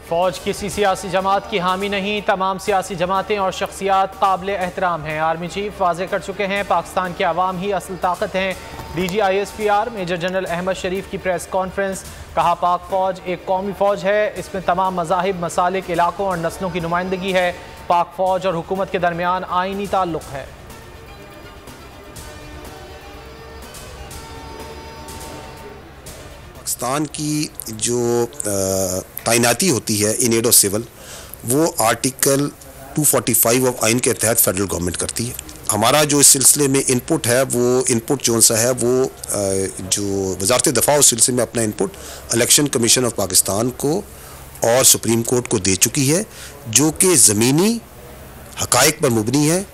फौज किसी सियासी जमात की हामी नहीं, तमाम सियासी जमातें और शख्सियात काबिल एहतराम हैं। आर्मी चीफ वाज़े कर चुके हैं, पाकिस्तान के अवाम ही असल ताकत हैं। DGISPR मेजर जनरल अहमद शरीफ की प्रेस कॉन्फ्रेंस। कहा, पाक फौज एक कौमी फौज है, इसमें तमाम मज़ाहिब, मसालिक, इलाकों और नस्लों की नुमाइंदगी है। पाक फौज और हुकूमत के दरमियान आइनी ताल्लुक़ है। पाकिस्तान की जो तैनाती होती है इन एड ऑफ सिविल, वो आर्टिकल 245 ऑफ आइन के तहत फेडरल गवर्नमेंट करती है। हमारा जो इस सिलसिले में इनपुट है, वो इनपुट जो सा है वो जो वजारत दफ़ा उस सिलसिले में अपना input election commission of Pakistan को और सुप्रीम कोर्ट को दे चुकी है, जो कि ज़मीनी हक़ाइक़ पर मुबनी है।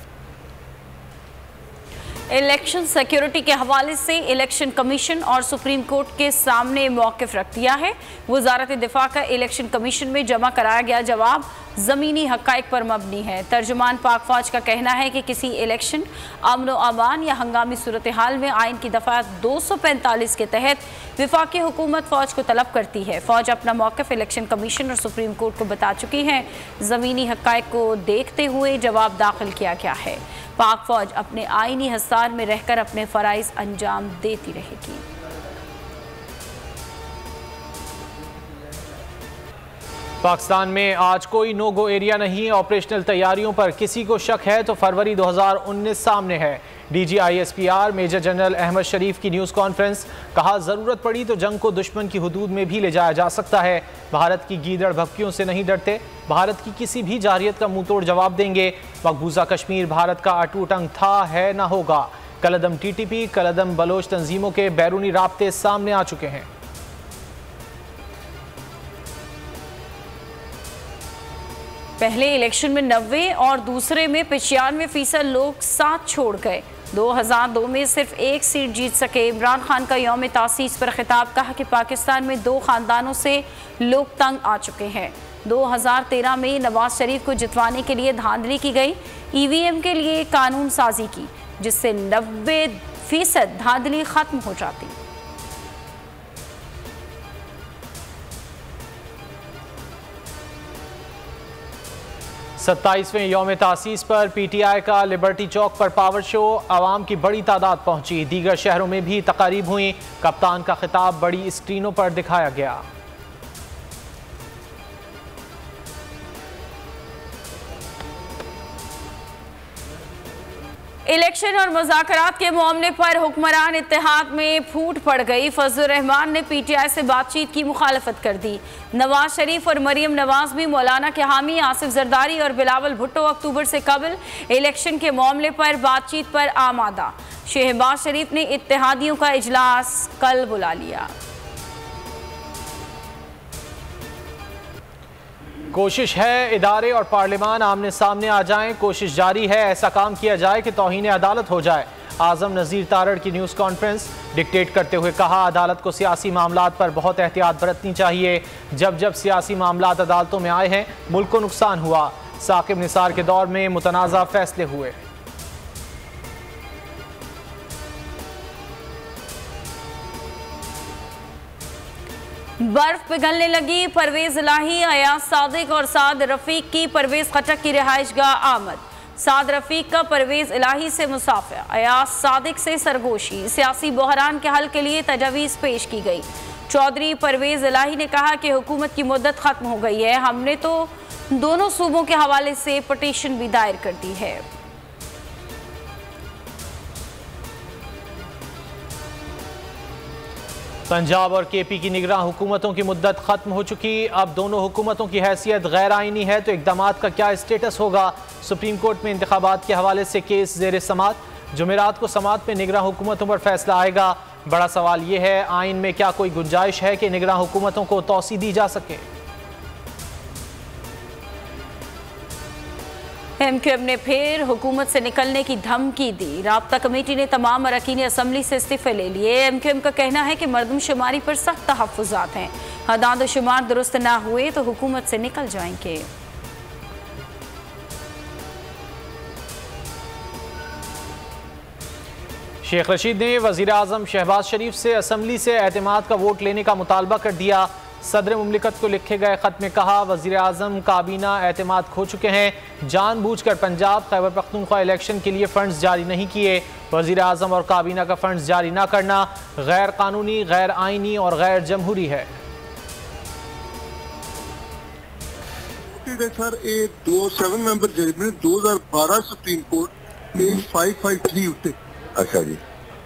इलेक्शन सिक्योरिटी के हवाले से इलेक्शन कमीशन और सुप्रीम कोर्ट के सामने मौक़िफ़ रख दिया है। वज़ारत दिफ़ा का इलेक्शन कमीशन में जमा कराया गया जवाब ज़मीनी हक़ाइक़ पर मबनी है। तर्जुमान पाक फ़ौज का कहना है कि किसी इलेक्शन, अमन व अमान या हंगामी सूरत हाल में आइन की दफ़ा 245 के तहत वफाकी हुकूमत फ़ौज को तलब करती है। फ़ौज अपना मौक़िफ़ इलेक्शन कमीशन और सुप्रीम कोर्ट को बता चुकी है। ज़मीनी हक़ाइक़ को देखते हुए जवाब दाखिल किया गया है। पाक फ़ौज अपने आइनी हिसार में रहकर अपने फ़राइज़ अंजाम देती रहेगी। पाकिस्तान में आज कोई नो गो एरिया नहीं। ऑपरेशनल तैयारियों पर किसी को शक है तो फरवरी 2019 सामने है। DGISPR मेजर जनरल अहमद शरीफ की न्यूज़ कॉन्फ्रेंस। कहा, ज़रूरत पड़ी तो जंग को दुश्मन की हुदूद में भी ले जाया जा सकता है। भारत की गीदड़ भभकियों से नहीं डरते, भारत की किसी भी जारियत का मुंह तोड़ जवाब देंगे। मकबूजा कश्मीर भारत का अटूट अंग था, है, ना होगा। कलदम TTP, कलदम बलोच तंजीमों के बैरूनी राब्ते सामने आ चुके हैं। पहले इलेक्शन में 90 और दूसरे में 95% लोग साथ छोड़ गए। 2002 में सिर्फ एक सीट जीत सके। इमरान खान का यौम तासीस पर खिताब। कहा कि पाकिस्तान में 2 ख़ानदानों से लोग तंग आ चुके हैं। 2013 में नवाज शरीफ को जितवाने के लिए धांधली की गई। EVM के लिए कानून साजी की, जिससे 90% धांधली खत्म हो जाती। 27वें यौम तासीस पर PTI का लिबर्टी चौक पर पावर शो। आवाम की बड़ी तादाद पहुंची। दीगर शहरों में भी तकारीब हुई। कप्तान का खिताब बड़ी स्क्रीनों पर दिखाया गया। इलेक्शन और मुज़ाकरात के मामले पर हुक्मरान इत्तेहाद में फूट पड़ गई। फजलुर रहमान ने PTI से बातचीत की मुखालफत कर दी। नवाज शरीफ और मरियम नवाज भी मौलाना के हामी। आसिफ जरदारी और बिलावल भुट्टो अक्टूबर से कबल इलेक्शन के मामले पर बातचीत पर आमादा। शहबाज शरीफ ने इत्तेहादियों का इजलास कल बुला लिया। कोशिश है इदारे और पार्लिमान आमने सामने आ जाएं। कोशिश जारी है ऐसा काम किया जाए कि तौहीन अदालत हो जाए। आज़म नज़ीर तारड़ की न्यूज़ कॉन्फ्रेंस। डिक्टेट करते हुए कहा, अदालत को सियासी मामलात पर बहुत एहतियात बरतनी चाहिए। जब जब सियासी मामलात अदालतों में आए हैं, मुल्क को नुकसान हुआ। साकिब निसार के दौर में मुतनाज़ा फैसले हुए। बर्फ पिघलने लगी। परवेज इलाही, अयाज सादिक और साद रफीक की परवेज खटक की रिहाइशगाह आमद। साद रफीक का परवेज इलाही से मुसाफिर, अयाज सादिक से सरगोशी। सियासी बहरान के हल के लिए तजवीज़ पेश की गई। चौधरी परवेज इलाही ने कहा कि हुकूमत की मुद्दत खत्म हो गई है। हमने तो दोनों सूबों के हवाले से पटिशन भी दायर कर दी है। पंजाब और KP की निगरान हुकूमतों की मुद्दत खत्म हो चुकी। अब दोनों हुकूमतों की हैसियत गैर आइनी है तो इक़दामात का क्या स्टेटस होगा। सुप्रीम कोर्ट में इंतखाबात के हवाले से केस ज़ेर समात। जुमेरात को समात में निगरान हुकूमतों पर फैसला आएगा। बड़ा सवाल यह है, आइन में क्या कोई गुंजाइश है कि निगरान हुकूमतों को तौसी दी जा सके। MQM ने फिर हुकूमत से निकलने की धमकी दी। राब्ता कमेटी ने तमाम अरकान असम्बली से इस्तीफे ले लिए। MQM का कहना है कि मरदमशुमारी पर सख्त तहफ़्फ़ुज़ात हैं। हदाद शुमार दुरुस्त ना हुए तो हुकूमत से निकल जाएंगे। शेख रशीद ने वज़ीर आज़म शहबाज शरीफ से असम्बली से एतमाद का वोट लेने का मुतालबा कर दिया। सदर मुमलिकत को लिखे गए खत में कहा, वज़ीर आज़म काबीना एतमाद खो चुके हैं। जानबूझकर पंजाब खैबर पख्तूनख्वा इलेक्शन के लिए फंड्स जारी नहीं किए। वज़ीर आज़म और काबीना का फंड्स जारी न करना गैर कानूनी, गैर आइनी और गैर जमहूरी है। सर ये 7 ਮੈਂਬਰ ਜਜ ਨੇ 2012 ਸੁਪਰੀਮ ਕੋਰਟ में 553 ਉੱਤੇ। अच्छा जी,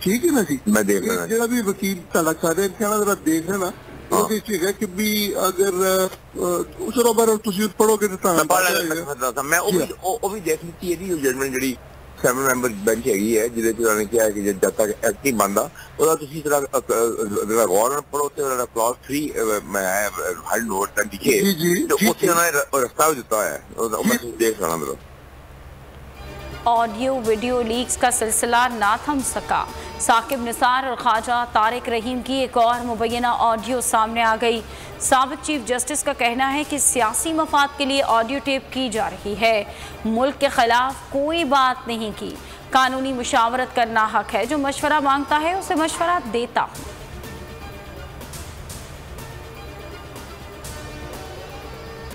ठीक है ना जी, मैं देख रहा हूं। ਜਿਹੜਾ ਵੀ ਵਕੀਲ ਤੁਹਾਡਾ ਕਰ ਰਿਹਾ ਕਹਿਣਾ ਜਰਾ ਦੇਖ ਲੈਣਾ ਉਹਦੇ ਵਿੱਚ ਹੈਗਾ ਕਿ ਵੀ ਅਗਰ ਉਸ ਰੋਬਰ ਤੁਸੀਂ ਪੜੋਗੇ ਤਾਂ मैं पढ़ सकता मैं ਉਹ ਵੀ ਦੇਖ ਲਈ ਇਹਦੀ ਜਜਮੈਂਟ ਜਿਹੜੀ 7 ਮੈਂਬਰ ਬੈਂਚ ਹੈਗੀ ਹੈ ਜਿਹਦੇ ਚ ਉਹਨਾਂ ਨੇ ਕਿਹਾ ਕਿ ਜਦ ਤੱਕ ਐਕਟ ਨਹੀਂ ਬਣਦਾ ਉਹਦਾ ਤੁਸੀਂ ਜਿਹੜਾ ਗੌਰ ਨਾਲ ਪੜੋ ਤੇ ਉਹਦਾ ਕਲਾਸ 3 ਮੈਂ ਹੈਡ ਨੋਟ 26 ਤੇ ਉੱਥੇ ਉਹਨਾਂ ਨੇ ਰਸਤਾ ਦਿੱਤਾ ਹੈ ਉਹ ਮੈਂ ਦੇਖ ਲੈਣਾ ਮੇਰਾ। ऑडियो वीडियो लीक्स का सिलसिला ना थम सका। साकिब निसार और ख्वाजा तारिक रहीम की एक और मुबैना ऑडियो सामने आ गई। साबिक चीफ जस्टिस का कहना है कि सियासी मफाद के लिए ऑडियो टेप की जा रही है। मुल्क के खिलाफ कोई बात नहीं की। कानूनी मुशावरत करना हक है। जो मशवरा मांगता है उसे मशवरा देता हूँ।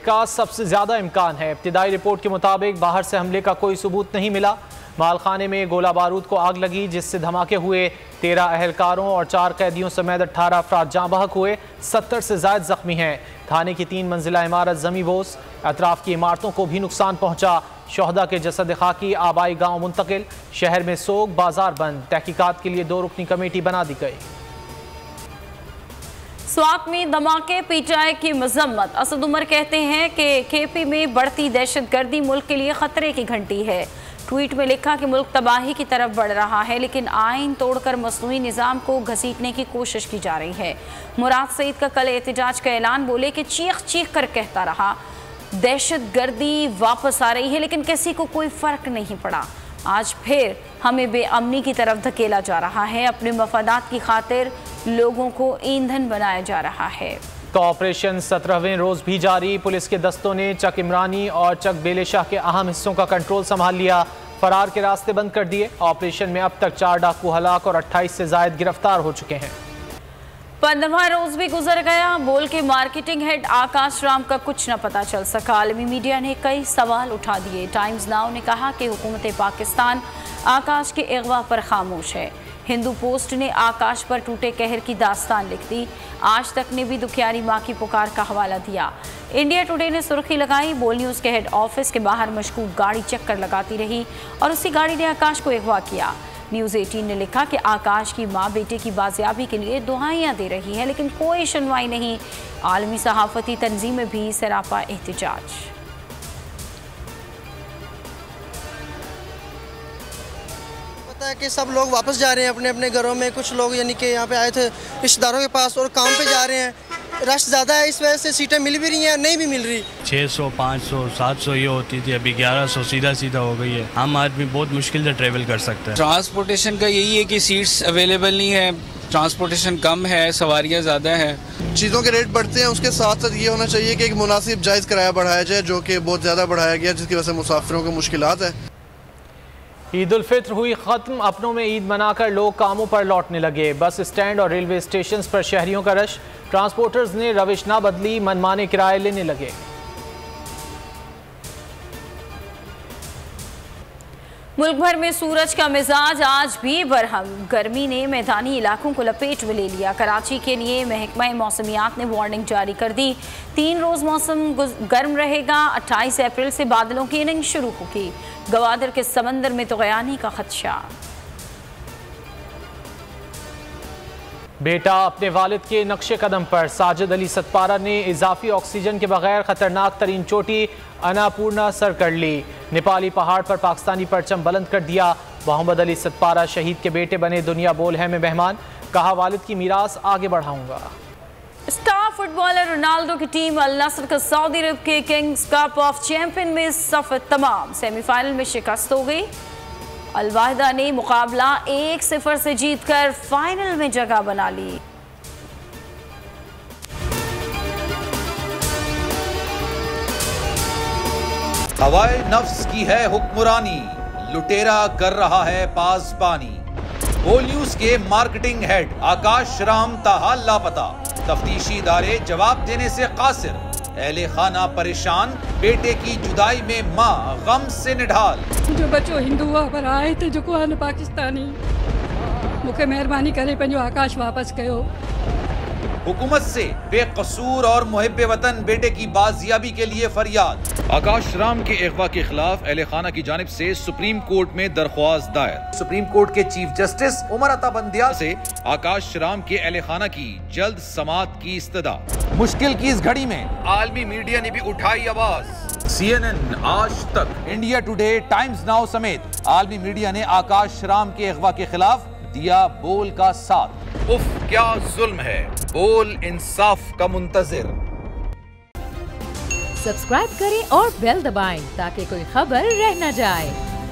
का सबसे ज्यादा इम्कान है। इब्तिदाई रिपोर्ट के मुताबिक बाहर से हमले का कोई सबूत नहीं मिला। मालखाने में गोला बारूद को आग लगी जिससे धमाके हुए। 13 अहलकारों और 4 कैदियों समेत 18 अफराद जाँ बहक हुए। 70 से ज्यादा जख्मी हैं। थाने की 3 मंजिला इमारत जमी बोस, अतराफ की इमारतों को भी नुकसान पहुंचा। शोहदा के जसद खाकी आबाई गांव मुंतकिल। शहर में सोग, बाजार बंद। तहकीकात के लिए 2 रुकनी कमेटी बना दी गई। स्वात में धमाके पीटीआई की मजम्मत। असद उमर कहते हैं कि केपी में बढ़ती दहशतगर्दी मुल्क के लिए खतरे की घंटी है। ट्वीट में लिखा कि मुल्क तबाही की तरफ बढ़ रहा है लेकिन आइन तोड़कर मसनूई निज़ाम को घसीटने की कोशिश की जा रही है। मुराद सईद का कल एहतजाज का ऐलान, बोले कि चीख चीख कर कहता रहा दहशतगर्दी वापस आ रही है लेकिन किसी को कोई फ़र्क नहीं पड़ा। आज फिर हमें बेअमनी की तरफ धकेला जा रहा है। अपने मफादात की खातिर लोगों को ईंधन बनाया जा रहा है। तो ऑपरेशन 17वें रोज भी जारी। पुलिस के दस्तों ने चक इमरानी और चक बेलेशाह के अहम हिस्सों का कंट्रोल संभाल लिया। फरार के रास्ते बंद कर दिए। ऑपरेशन में अब तक 4 डाकू हलाक और 28 से ज्यादा गिरफ्तार हो चुके हैं। 15वां रोज भी गुजर गया। बोल के मार्केटिंग हेड आकाश राम का कुछ न पता चल सका। आलमी मीडिया ने कई सवाल उठा दिए। टाइम्स नाउ ने कहा कि हुकूमत पाकिस्तान आकाश के अगवा पर खामोश है। हिंदू पोस्ट ने आकाश पर टूटे कहर की दास्तान लिख दी। आज तक ने भी दुखियारी माँ की पुकार का हवाला दिया। इंडिया टुडे ने सुर्खी लगाई, बोल न्यूज़ के हेड ऑफिस के बाहर मशकूक गाड़ी चक्कर लगाती रही और उसी गाड़ी ने आकाश को अगवा किया। न्यूज़ 18 ने लिखा कि आकाश की माँ बेटे की बाजियाबी के लिए दुआएं दे रही है लेकिन कोई सुनवाई नहीं। आलमी सहाफती तंजीमें भी सरापा एहतजाज। कि सब लोग वापस जा रहे हैं अपने अपने घरों में। कुछ लोग यानी कि यहाँ पे आए थे रिश्तेदारों के पास और काम पे जा रहे हैं। रश ज़्यादा है, इस वजह से सीटें मिल भी रही हैं, नहीं भी मिल रही। 600, 500, 700 ये होती थी, अभी 1100 सीधा सीधा हो गई है। आम आदमी बहुत मुश्किल से ट्रेवल कर सकता है। ट्रांसपोर्टेशन का यही है कि सीट्स अवेलेबल नहीं है, ट्रांसपोर्टेशन कम है, सवारियाँ ज़्यादा है। चीज़ों के रेट बढ़ते हैं, उसके साथ साथ ये होना चाहिए कि एक मुनासिब जायज़ किराया बढ़ाया जाए जो कि बहुत ज़्यादा बढ़ाया गया जिसकी वजह से मुसाफिरों को मुश्किलात है। ईद उल फित्र हुई खत्म। अपनों में ईद मनाकर लोग कामों पर लौटने लगे। बस स्टैंड और रेलवे स्टेशन पर शहरियों का रश। ट्रांसपोर्टर्स ने रविश ना बदली, मनमाने किराए लेने लगे। मुल्क भर में सूरज का मिजाज आज भी बरहम। गर्मी ने मैदानी इलाकों को लपेट में ले लिया। कराची के लिए महकमा मौसमियात ने वार्निंग जारी कर दी। 3 रोज मौसम गर्म रहेगा। 28 अप्रैल से बादलों की इनिंग शुरू होगी। गवादर के समंदर में तुग़यानी का खदशा। बेटा अपने वालिद के नक्शे कदम पर। साजिद अली सतपारा ने इजाफी ऑक्सीजन के बगैर खतरनाक तरीन चोटी अन्नपूर्णा सर कर ली। नेपाली पहाड़ पर पाकिस्तानी परचम बुलंद कर दिया। मोहम्मद अली सतपारा शहीद के बेटे बने दुनिया बोल है में मेहमान। कहा वालिद की मीरास आगे बढ़ाऊंगा। स्टार फुटबॉलर रोनाल्डो की टीम अल नस्र का सऊदी अरब के किंग्स कप ऑफ चैंपियन में सफर तमाम। सेमीफाइनल में शिकस्त हो गई। अल वाहिदा ने मुकाबला 1-0 से जीतकर फाइनल में जगह बना ली। हवाए नफ्स की है हुक्मरानी, लुटेरा कर रहा है पासबानी। बोल न्यूज के मार्केटिंग हेड आकाश राम ताहा लापता। तफ्तीशी इदारे जवाब देने से कासिर, अहले खाना परेशान, बेटे की जुदाई में मां गम से निढाल। जो बच्चो हिंदू पर आए थे जो को पाकिस्तानी, मुझे मेहरबानी करे पंहिंजो आकाश वापस कयो। हुकूमत से बेकसूर और मुहिब्बे वतन बेटे की बाजियाबी के लिए फरियाद। आकाश राम के अगवा के खिलाफ अहले खाना की जानिब से सुप्रीम कोर्ट में दरख्वास्त दायर। सुप्रीम कोर्ट के चीफ जस्टिस उमर अता बंदियाल से आकाश राम के अहले खाना की जल्द समाअत की इस्तदा। मुश्किल की इस घड़ी में आलमी मीडिया ने भी उठाई आवाज। CNN, आज तक, इंडिया टुडे, टाइम्स नाउ समेत आलमी मीडिया ने आकाश राम के अगवा के खिलाफ दिया बोल का साथ। उफ क्या जुल्म है, बोल इंसाफ का मुंतजिर। सब्सक्राइब करें और बेल दबाएं ताकि कोई खबर रह न जाए।